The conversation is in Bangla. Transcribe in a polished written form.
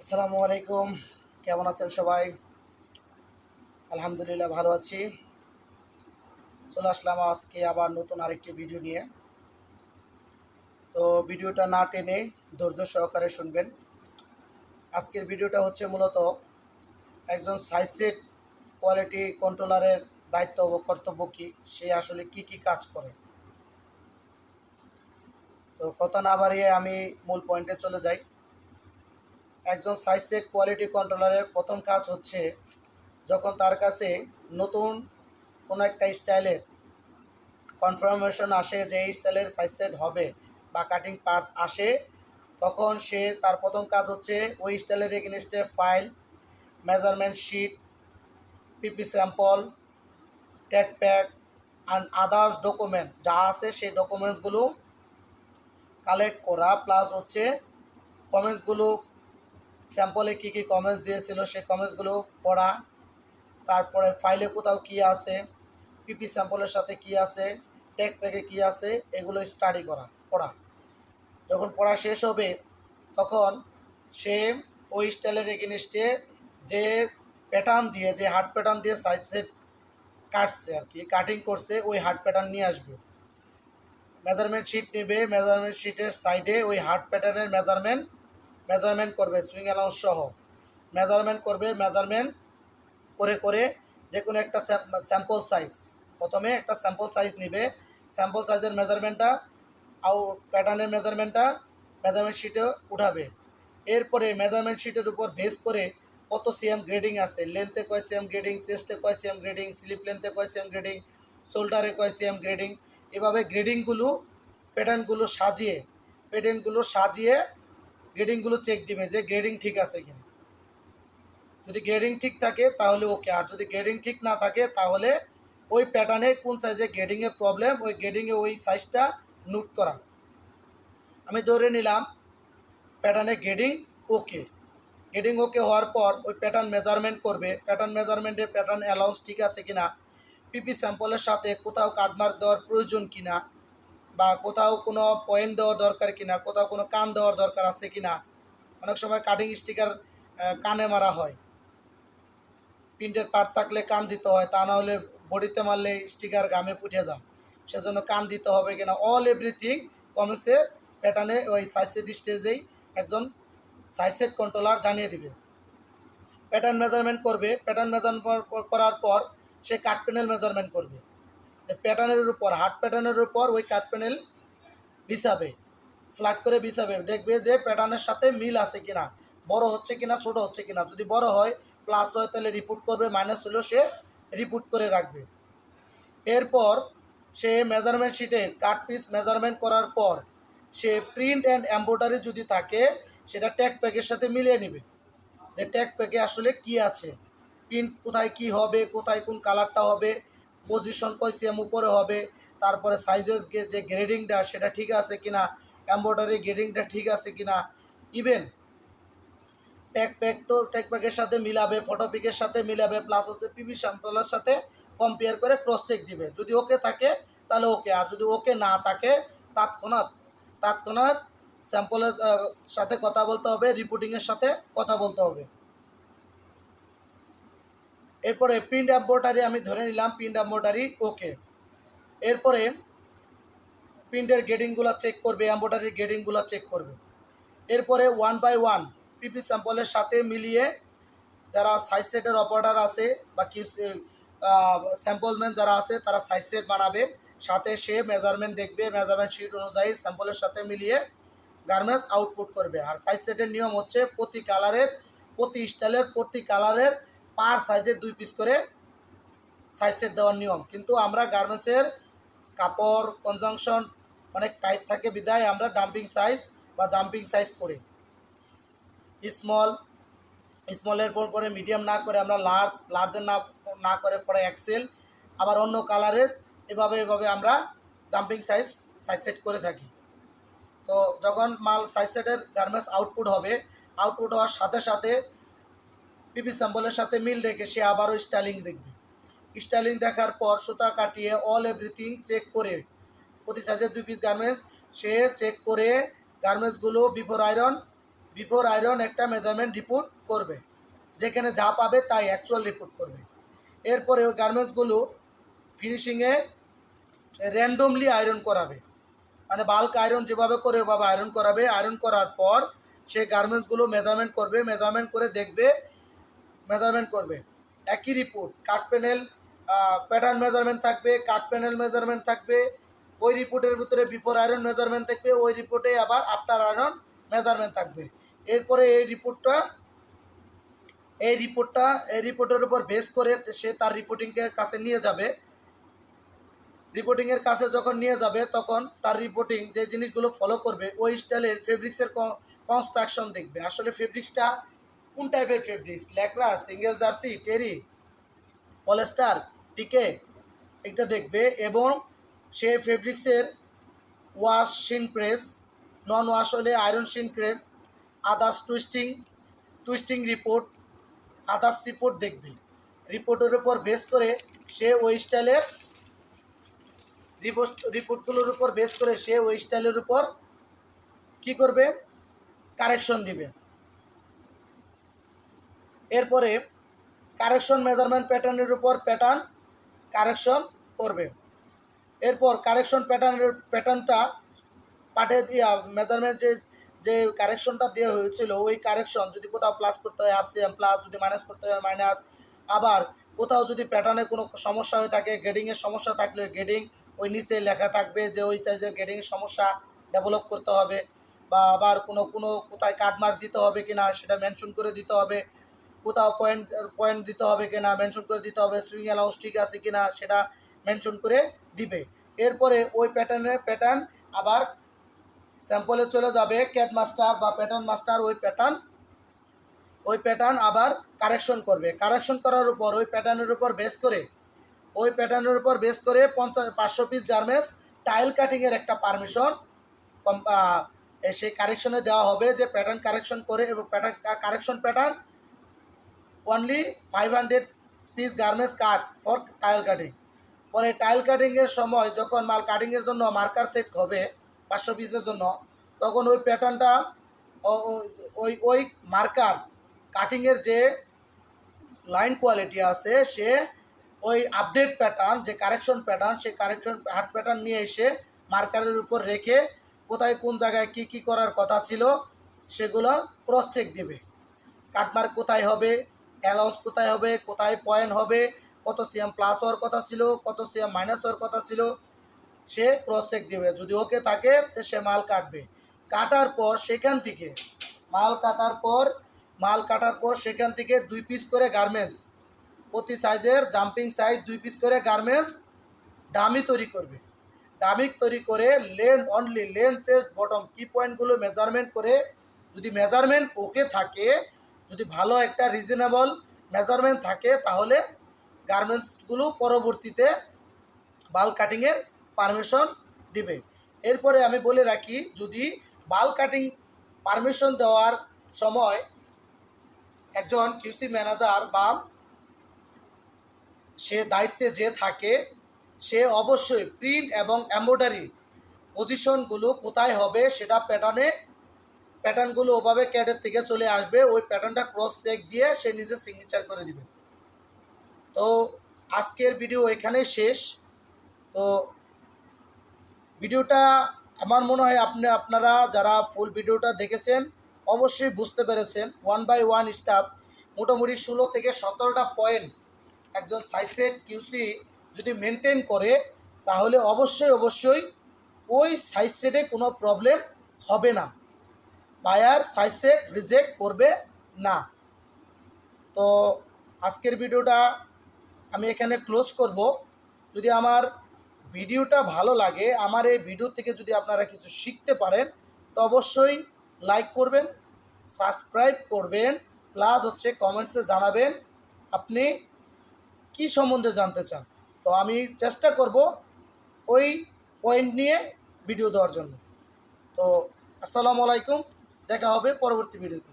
আসসালামু আলাইকুম। কেমন আছেন সবাই? আলহামদুলিল্লাহ ভালো আছি। চলে আসলাম আজকে আবার নতুন আরেকটি ভিডিও নিয়ে। তো ভিডিওটা না টেনে ধৈর্য সহকারে শুনবেন। আজকের ভিডিওটা হচ্ছে মূলত একজন সাইট কোয়ালিটি কন্ট্রোলারের দায়িত্ব ও কর্তব্য কী, সে আসলে কি কাজ করে। তো কথা না বাড়িয়ে আমি মূল পয়েন্টে চলে যাই। একজন সাইট কোয়ালিটি কন্ট্রোলারের প্রথম কাজ হচ্ছে যখন তার কাছে নতুন কোনো একটা স্টাইলের কনফার্মেশন আসে যে এই স্টাইলের সাইজ সেট হবে বা কাটিং পার্টস আসে, তখন সে তার প্রথম কাজ হচ্ছে ওই স্টাইলের এগেনস্টে file, measurement sheet, PP sample, tag pack and others document যা আছে সেই ডকুমেন্টসগুলো কালেক্ট করা, প্লাস হচ্ছে কমেন্টসগুলো, স্যাম্পলে কী কী কমেন্টস দিয়েছিল সেই কমেন্টসগুলো পড়া, তারপরে ফাইলে কোথাও কী আছে, পিপি স্যাম্পলের সাথে কী আছে, ট্যাগ প্যাকে কী আছে, এগুলো স্টাডি পড়া। যখন পড়া শেষ হবে তখন সে ওই স্টাইলের এগেনস্টে যে প্যাটার্ন দিয়ে, যে হার্ড প্যাটার্ন দিয়ে সাইজ সেট কাটছে আর কি, কাটিং করছে, ওই হার্ড প্যাটার্ন নিয়ে আসবে। মেজারমেন্ট শিট নেবে, মেজারমেন্ট শিটের সাইডে ওই হার্ড প্যাটার্নের মেজারমেন্ট করবে, সুইং অ্যালাউন্স সহ মেজারমেন্ট করবে। মেজারমেন্ট করে করে যে কোনো একটা স্যাম্পল সাইজ, প্রথমে একটা স্যাম্পল সাইজ নেবে, স্যাম্পল সাইজের মেজারমেন্টটা প্যাটার্নের মেজারমেন্ট শিটে উঠাবে। এরপরে মেজারমেন্ট শিটের উপর বেস করে কত সিএম গ্রেডিং আছে, লেন্থে কয় সিএম গ্রেডিং, চেস্টে কয় সিএম গ্রেডিং, স্লিপ লেন্থে কয় সিএম গ্রেডিং, শোল্ডারে কয় সিএম গ্রেডিং, এভাবে প্যাটার্নগুলো সাজিয়ে গ্রেডিংগুলো চেক দিবে যে গ্রেডিং ঠিক আছে কিনা। যদি গ্রেডিং ঠিক থাকে তাহলে ওকে, আর যদি গ্রেডিং ঠিক না থাকে তাহলে ওই প্যাটার্নে কোন সাইজে গ্রেডিংয়ের প্রবলেম, ওই গ্রেডিংয়ে ওই সাইজটা নোট করা। আমি ধরে নিলাম প্যাটার্নে গ্রেডিং ওকে হওয়ার পর ওই প্যাটার্ন মেজারমেন্ট করবে, প্যাটার্ন মেজারমেন্টে প্যাটার্ন অ্যালাউন্স ঠিক আছে কিনা, পিপি স্যাম্পলের সাথে কোথাও কাটমার্ক দেওয়ার প্রয়োজন কিনা, বা কোথাও কোনো পয়েন্ট দেওয়ার দরকার কিনা, কোথাও কোনো কান দেওয়ার দরকার আছে কিনা। অনেক সময় কাটিং স্টিকার কানে মারা হয়, প্রিন্টের পার্ট থাকলে কান দিতে হয়, তা না হলে বডিতে মারলে স্টিকার গামে উঠে যায়, সেজন্য কান দিতে হবে কিনা, অল এভরিথিং কমেন্টসে প্যাটার্নে ওই সাইজের স্টেজেই একজন সাইজের কন্ট্রোলার জানিয়ে দিবে। প্যাটার্ন মেজারমেন্ট করবে, প্যাটার্ন মেজারমেন্ট করার পর সে কাট প্যানেল মেজারমেন্ট করবে, যে প্যাটার্নের উপর, হার্ড প্যাটার্নের উপর ওই কাট প্যানেল বিছাবে, ফ্ল্যাট করে বিছাবে, দেখবে যে প্যাটার্নের সাথে মিল আছে কিনা, বড় হচ্ছে কিনা, ছোট হচ্ছে কিনা। যদি বড় হয়, প্লাস হয়, তাহলে রিপোর্ট করবে, মাইনাস হলেও সে রিপোর্ট করে রাখবে। এরপর সে মেজারমেন্ট শিটে কাট পিস মেজারমেন্ট করার পর সে প্রিন্ট অ্যান্ড এমব্রয়ডারি যদি থাকে সেটা ট্যাগ প্যাকের সাথে মিলিয়ে নেবে, যে ট্যাগ প্যাকে আসলে কি আছে, প্রিন্ট কোথায় কি হবে, কোথায় কোন কালারটা হবে, পজিশন কয় সিএম উপরে হবে, তারপরে সাইজেস যে গ্রেডিংটা সেটা ঠিক আছে কিনা, এমব্রয়ডারি গ্রেডিংটা ঠিক আছে কিনা, ইভেন ট্যাগ প্যাকের সাথে মিলাবে, ফটো পিকের সাথে মিলাবে, প্লাস হচ্ছে পিভি স্যাম্পলের সাথে কম্পেয়ার করে ক্রস চেক দিবে। যদি ওকে থাকে তাহলে ওকে, আর যদি ওকে না থাকে তৎক্ষণাৎ স্যাম্পলের সাথে কথা বলতে হবে, রিপোর্টিংয়ের সাথে কথা বলতে হবে। এরপরে প্রিন্ট এমব্রয়ডারি আমি ধরে নিলাম, প্রিন্ট এমব্রয়ডারি ওকে। এরপরে প্রিন্টের গ্রেডিংগুলো চেক করবে, এমব্রয়ডারির গ্রেডিংগুলো চেক করবে। এরপরে 1 বাই 1 পিপি স্যাম্পলের সাথে মিলিয়ে যারা সাইজ সেটের অপারেটর আছে বা কি স্যাম্পলম্যান যারা আছে তারা সাইজ সেট বানাবে, সাথে সে মেজারমেন্ট দেখবে, মেজারমেন্ট শিট অনুযায়ী স্যাম্পলের সাথে মিলিয়ে গার্মেন্টস আউটপুট করবে। আর সাইজ সেটের নিয়ম হচ্ছে প্রতি কালারের, প্রতি স্টাইলের, প্রতি কালারের পার সাইজের 2 পিস করে সাইজ সেট দেওয়ার নিয়ম। কিন্তু আমরা গার্মেন্টসের কাপড় কনজাংশন অনেক টাইট থাকে বিদায় আমরা ডাম্পিং সাইজ বা জাম্পিং সাইজ করি, স্মলের পরে মিডিয়াম না করে আমরা লার্জের না করে পরে এক্সেল, আবার অন্য কালারের, এভাবে আমরা জাম্পিং সাইজ সেট করে থাকি। তো যখন মাল সাইজ সেটের গার্মেন্টস আউটপুট হওয়ার সাথে সাথে পিপি স্যাম্পলের সাথে মিল রেখে সে আবারও স্টাইলিং দেখবে। স্টাইলিং দেখার পর সুতা কাটিয়ে অল এভরিথিং চেক করে, প্রতি সাইজের 2 পিস গার্মেন্টস সে চেক করে গার্মেন্টসগুলো বিফোর আয়রন বিফোর আয়রন একটা মেজারমেন্ট রিপোর্ট করবে, যেখানে যা পাবে তাই অ্যাকচুয়াল রিপোর্ট করবে। এরপরে ওই গার্মেন্টসগুলো ফিনিশিংয়ে র্যান্ডমলি আয়রন করাবে, মানে বাল্ক আয়রন যেভাবে করে ওভাবে আয়রন করাবে। আয়রন করার পর সেই গার্মেন্টসগুলো মেজারমেন্ট করবে, মেজারমেন্ট করে দেখবে, মেজারমেন্ট করবে একই রিপোর্ট, কাট প্যানেল প্যাটার্ন মেজারমেন্ট থাকবে, কাট প্যানেল মেজারমেন্ট থাকবে, ওই রিপোর্টের ভিতরে বিফোর আয়রন মেজারমেন্ট থাকবে, ওই রিপোর্টে আবার আফটার আয়রন মেজারমেন্ট থাকবে। এরপরে এই রিপোর্টের উপর বেস করে সে তার রিপোর্টিংয়ের কাছে নিয়ে যাবে। রিপোর্টিংয়ের কাছে যখন নিয়ে যাবে তখন তার রিপোর্টিং যে জিনিসগুলো ফলো করবে ওই স্টাইলের ফেব্রিক্সের কনস্ট্রাকশন দেখবে। আসলে ফেব্রিক্সটা কোন টাইপের ফেব্রিক্স, ল্যাকড়া, single jersey, terry, polyester, pique, এটা দেখবে। এবং সে ফেব্রিক্সের ওয়াশ শিন প্রেস, নন ওয়াশ হলে আয়রন শিন press, others twisting report, others report দেখবে। রিপোর্টের উপর বেস করে সে ওই স্টাইলের রিপোর্টগুলোর উপর বেস করে সে ওই স্টাইলের উপর কী করবে, কারেকশন দিবে। এরপরে কারেকশন মেজারমেন্ট প্যাটার্নের উপর প্যাটার্ন কারেকশন করবে। এরপর কারেকশন প্যাটার্নটা পাঠে দিয়া মেজারমেন্ট যে কারেকশনটা দেওয়া হয়েছিল ওই কারেকশন যদি কোথাও প্লাস করতে হয় হাফ প্লাস, যদি মাইনাস করতে হয় মাইনাস, আবার কোথাও যদি প্যাটার্নে কোনো সমস্যা হয়ে থাকে, গ্রেডিংয়ের সমস্যা থাকলে গ্রেডিং ওই নিচে লেখা থাকবে যে ওই সাইজের গ্রেডিংয়ের সমস্যা ডেভেলপ করতে হবে, বা আবার কোথায় কাটমার্ক দিতে হবে কিনা সেটা মেনশন করে দিতে হবে, কোথাও পয়েন্ট দিতে হবে কিনা মেনশন করে দিতে হবে, সুইং অ্যালাউন্স ঠিক আছে কিনা সেটা মেনশন করে দিবে। এরপরে ওই প্যাটার্ন আবার স্যাম্পলে চলে যাবে ক্যাট মাস্টার বা প্যাটার্ন মাস্টার, ওই প্যাটার্ন আবার কারেকশন করবে। কারেকশন করার উপর ওই প্যাটার্নের উপর বেস করে 500 পিস গার্মেন্টস টাইল কাটিংয়ের একটা পারমিশন সেই কারেকশনে দেওয়া হবে, যে প্যাটার্ন কারেকশন করে এবং pattern only 500 piece garments cut for tile cutting. পরে টাইল কাটিংয়ের সময় যখন মাল কাটিংয়ের জন্য মার্কার সেট হবে 500 পিসের জন্য, তখন ওই প্যাটার্নটা ওই মার্কার কাটিংয়ের যে লাইন কোয়ালিটি আছে সে ওই আপডেট প্যাটার্ন যে কারেকশন প্যাটার্ন সেই কারেকশন হার্ড প্যাটার্ন নিয়ে এসে মার্কারের উপর রেখে কোথায় কোন জায়গায় কি করার কথা ছিল সেগুলো ক্রস চেক দেবে। কাটমার্ক কোথায় হবে, অ্যালাউন্স কোথায় হবে, কোথায় পয়েন্ট হবে, কত সিএম প্লাস হওয়ার কথা ছিল, কত সিএম মাইনাস হওয়ার কথা ছিল, সে ক্রস চেক দেবে। যদি ওকে থাকে তো সে মাল কাটবে। কাটার পর সেখান থেকে সেখান থেকে 2 পিস করে গার্মেন্টস, প্রতি সাইজের জাম্পিং সাইজ 2 পিস করে গার্মেন্টস ডামি তৈরি করবে। ডামি তৈরি করে লেন্থ চেস্ট বটম কি পয়েন্টগুলো মেজারমেন্ট করে, যদি মেজারমেন্ট ওকে থাকে, যদি ভালো একটা রিজনেবল মেজারমেন্ট থাকে, তাহলে গার্মেন্টসগুলো পরবর্তীতে বাল্ক কাটিংয়ের পারমিশন দিবে। এরপরে আমি বলে রাখি, যদি বাল্ক কাটিং পারমিশন দেওয়ার সময় একজন কিউসি ম্যানেজার বা সে দায়িত্বে যে থাকে সে অবশ্যই প্রিন্ট এবং এমব্রয়ডারি পজিশনগুলো কোথায় হবে সেটা প্যাটার্নগুলো ওভাবে ক্যাডের থেকে চলে আসবে, ওই প্যাটার্নটা ক্রস চেক দিয়ে সে নিজে সিগনেচার করে দিবে। তো আজকের ভিডিও এখানেই শেষ। তো ভিডিওটা আমার মনে হয় আপনারা যারা ফুল ভিডিওটা দেখেছেন অবশ্যই বুঝতে পেরেছেন। 1 বাই 1 স্টাফ মোটামুটি 16 থেকে 17টা পয়েন্ট একজন সাইজ সেট কিউসি যদি মেনটেন করে, তাহলে অবশ্যই ওই সাইজ সেটে কোনো প্রবলেম হবে না, বায়ার সাইজ সেট রিজেক্ট করবে না। তো আজকের ভিডিওটা আমি এখানে ক্লোজ করব। যদি আমার ভিডিওটা ভালো লাগে, আমার এই ভিডিও থেকে যদি আপনারা কিছু শিখতে পারেন, তো অবশ্যই লাইক করবেন, সাবস্ক্রাইব করবেন, প্লাস কমেন্টসে জানাবেন আপনি কি সম্বন্ধে জানতে চান। তো আমি চেষ্টা করব ওই পয়েন্ট নিয়ে ভিডিও দেওয়ার জন্য। তো আসসালামু আলাইকুম, দেখা হবে পরবর্তী ভিডিওতে।